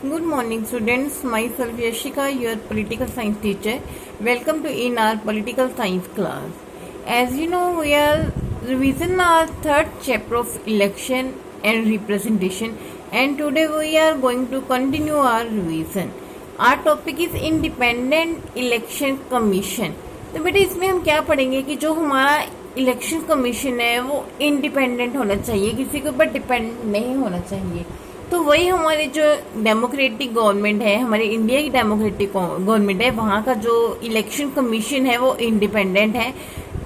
Good morning, students. Myself Yashika, your political science teacher. Welcome to in our political science class. As you know, we are revision our third chapter of election and representation, and today we are going to continue our revision. Our topic is Independent Election Commission. तो बेटा इसमें हम क्या पढ़ेंगे कि जो हमारा election commission है वो इंडिपेंडेंट होना चाहिए, किसी के ऊपर डिपेंड नहीं होना चाहिए। तो वही हमारे जो डेमोक्रेटिक गवर्नमेंट है, हमारे इंडिया की डेमोक्रेटिक गवर्नमेंट है, वहाँ का जो इलेक्शन कमीशन है वो इंडिपेंडेंट है।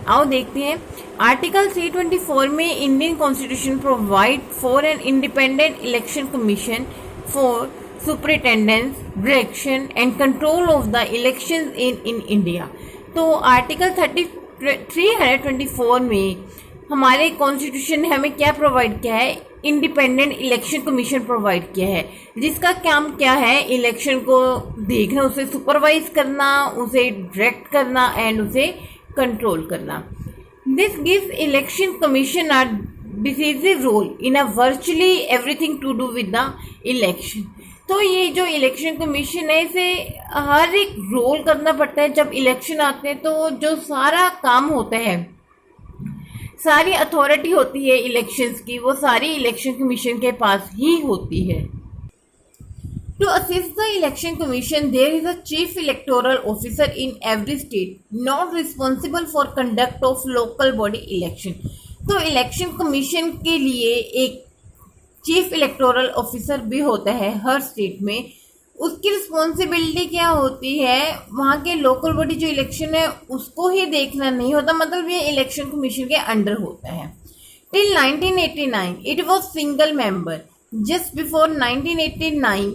आओ देखते हैं। आर्टिकल 324 में Indian constitution provide for an independent election commission for superintendence, direction and control of the election in India. तो आर्टिकल 324 में हमारे कॉन्स्टिट्यूशन ने हमें क्या प्रोवाइड किया है? इंडिपेंडेंट इलेक्शन कमीशन प्रोवाइड किया है, जिसका काम क्या है? इलेक्शन को देखना, उसे सुपरवाइज करना, उसे डायरेक्ट करना एंड उसे कंट्रोल करना। This gives election commission are decisive role in a virtually everything to do with the election. तो ये जो इलेक्शन कमीशन है, इसे हर एक रोल करना पड़ता है। जब इलेक्शन आते हैं तो जो सारा काम होता है, सारी अथॉरिटी होती है इलेक्शंस की, वो सारी इलेक्शन कमीशन के पास ही होती है। To assist the election commission there is a chief electoral officer in every state not responsible for conduct of local body election. तो इलेक्शन कमीशन के लिए एक चीफ इलेक्टोरल ऑफिसर भी होता है हर स्टेट में। उसकी रिस्पॉन्सिबिलिटी क्या होती है? वहाँ के लोकल बॉडी जो इलेक्शन है उसको ही देखना नहीं होता, मतलब ये इलेक्शन कमीशन के अंडर होता है। Till 1989 it was single member. Just before 1989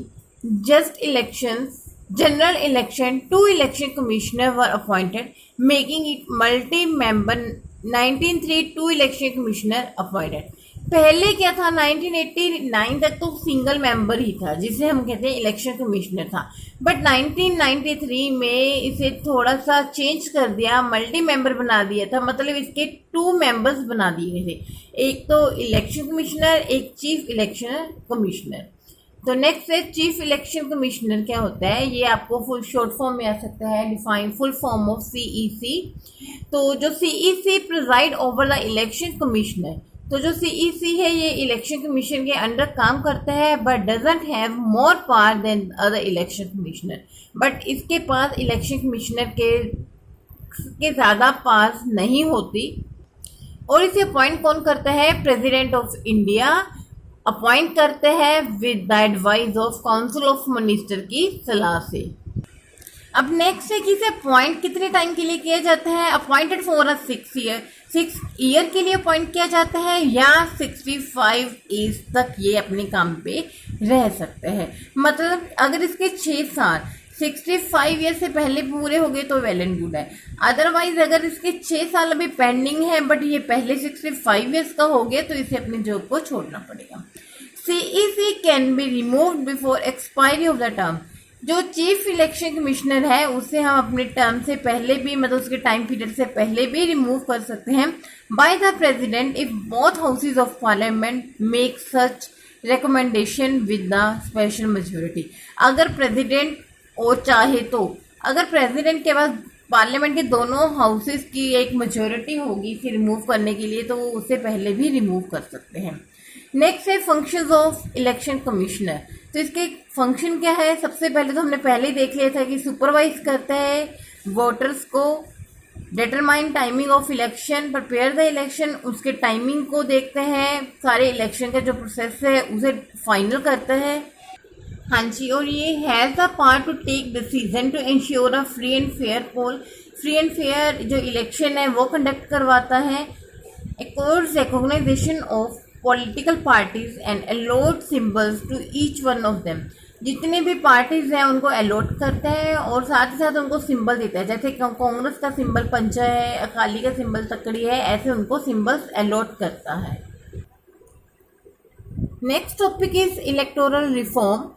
just elections, general election, 2 election commissioner were appointed making it multi member. 1903 2 election commissioner appointed. पहले क्या था? 1989 तक तो सिंगल मेंबर ही था, जिसे हम कहते हैं इलेक्शन कमिश्नर था। बट 1993 में इसे थोड़ा सा चेंज कर दिया, मल्टी मेंबर बना दिया था, मतलब इसके 2 मेंबर्स बना दिए गए थे, एक तो इलेक्शन कमिश्नर, एक चीफ इलेक्शन कमिश्नर। तो नेक्स्ट है चीफ इलेक्शन कमिश्नर क्या होता है? ये आपको फुल शॉर्ट फॉर्म में आ सकता है, define full form of CEC। तो जो CEC preside over the election commissioner, तो जो CEC है ये इलेक्शन कमीशन के अंडर काम करता है, but doesn't have more power than other election commissioner. But इसके पास इलेक्शन कमिश्नर के ज़्यादा पावर नहीं होती। और इसे अपॉइंट कौन करता है? प्रेसिडेंट ऑफ इंडिया अपॉइंट करते हैं with the advice of council of minister की सलाह से। अब नेक्स्ट है कि इसे अपॉइंट कितने टाइम के लिए किया जाता है? अपॉइंटेड फॉर अ 6 ईयर के लिए अपॉइंट किया जाता है, या 65 एज तक ये अपने काम पे रह सकते हैं। मतलब अगर इसके 6 साल 65 ईयर से पहले पूरे हो गए तो वेल एंड गुड है। अदरवाइज अगर इसके 6 साल अभी पेंडिंग है बट ये पहले 65 ईयर्स का हो गया तो इसे अपनी जॉब को छोड़ना पड़ेगा। CEC can be removed before expiry of the term. जो चीफ इलेक्शन कमिश्नर है उसे हम अपने टर्म से पहले भी, मतलब उसके टाइम पीरियड से पहले भी रिमूव कर सकते हैं by the president if both houses of parliament make such recommendation with the special majority. अगर प्रेसिडेंट और चाहे तो, अगर प्रेसिडेंट के पास पार्लियामेंट के दोनों हाउसेज की एक मेजोरिटी होगी इसे रिमूव करने के लिए, तो वो उससे पहले भी रिमूव कर सकते हैं। नेक्स्ट है फंक्शंस ऑफ इलेक्शन कमिश्नर। तो इसके फंक्शन क्या है? सबसे पहले तो हमने पहले ही देख लिया था कि सुपरवाइज करता है वोटर्स को, determine timing of election, prepare the election, उसके टाइमिंग को देखते हैं, सारे इलेक्शन का जो प्रोसेस है उसे फाइनल करता है। हाँ जी, और ये has the power to take decision to ensure a free and fair poll. Free and fair जो इलेक्शन है वो कंडक्ट करवाता है। Accords recognition of political parties and allot symbols to each one of them. जितने भी parties हैं उनको allot करता है और साथ ही साथ उनको सिंबल देता है। जैसे कांग्रेस का सिंबल पंचा है, अकाली का सिंबल तकड़ी है, ऐसे उनको सिंबल्स अलॉट करता है। Next topic is electoral reform.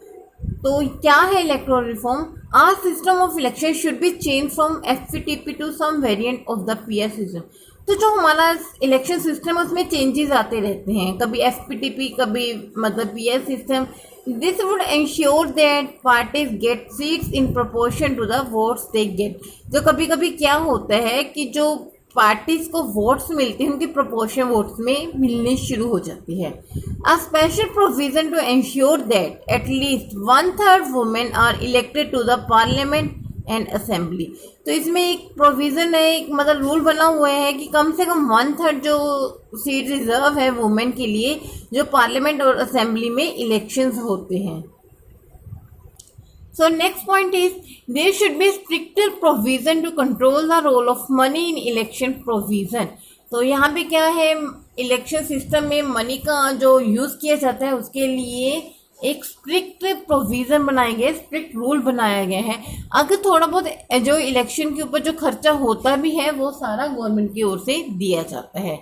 तो क्या है electoral reform? Our system of election should be change from FPTP to some variant of the PS system. तो जो हमारा इलेक्शन सिस्टम है उसमें चेंजेस आते रहते हैं, कभी FPTP, कभी मतलब PS system, This would ensure that parties get seats in proportion to the votes they get. जो कभी कभी क्या होता है कि जो पार्टीज को वोट्स मिलते हैं उनकी प्रोपोर्शन वोट्स में मिलनी शुरू हो जाती है. A special provision to ensure that at least 1/3 women are elected to the parliament and assembly. तो इसमें एक प्रोविज़न है, एक मतलब रूल बना हुआ है कि कम से कम 1/3 जो सीट रिजर्व है वुमेन के लिए जो पार्लियामेंट और असेंबली में इलेक्शंस होते हैं. So next point is there should be stricter provision to control the role of money in election provision. तो यहाँ पे क्या है, इलेक्शन सिस्टम में मनी का जो यूज़ किया जाता है उसके लिए एक स्ट्रिक्ट प्रोविज़न बनाए गए, स्ट्रिक्ट रूल बनाया गया है. अगर थोड़ा बहुत जो इलेक्शन के ऊपर जो खर्चा होता भी है वो सारा गवर्नमेंट की ओर से दिया जाता है.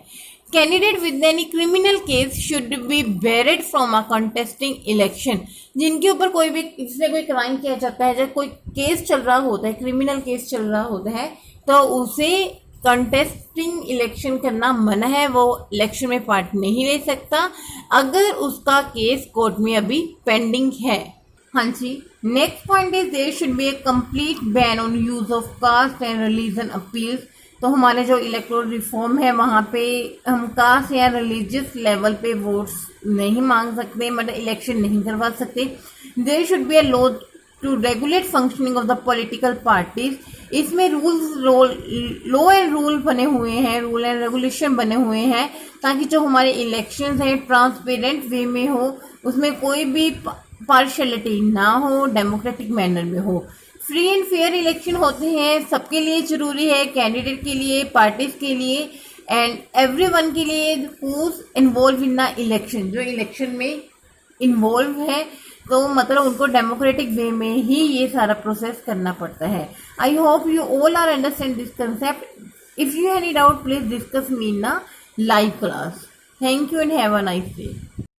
Candidate with any criminal case should be barred from a contesting election. जिनके ऊपर कोई भी इससे कोई क्राइम किया जाता है, जब कोई केस चल रहा होता है, क्रिमिनल केस चल रहा होता है, तो उसे कंटेस्टिंग इलेक्शन करना मना है. वो इलेक्शन में पार्ट नहीं ले सकता अगर उसका केस कोर्ट में अभी पेंडिंग है. हाँ जी. Next point is there should be a complete ban on use of caste and religion appeals. तो हमारे जो इलेक्टोरल रिफॉर्म है वहाँ पे हम कास्ट या रिलीजियस लेवल पे वोट्स नहीं मांग सकते, मतलब इलेक्शन नहीं करवा सकते. There should be a law to regulate functioning of the political parties. इसमें लॉ एंड रूल बने हुए हैं, रूल एंड रेगुलेशन बने हुए हैं ताकि जो हमारे इलेक्शंस हैं ट्रांसपेरेंट वे में हो, उसमें कोई भी पार्शलिटी ना हो, डेमोक्रेटिक मैनर में हो. फ्री एंड फेयर इलेक्शन होते हैं, सबके लिए जरूरी है, कैंडिडेट के लिए, पार्टीज के लिए एंड एवरीवन के लिए who is involve in the election. जो इलेक्शन में इन्वॉल्व है तो मतलब उनको डेमोक्रेटिक वे में ही ये सारा प्रोसेस करना पड़ता है. I hope you all are understand this concept. If you have any doubt please discuss me in a live class. Thank you and have a nice day.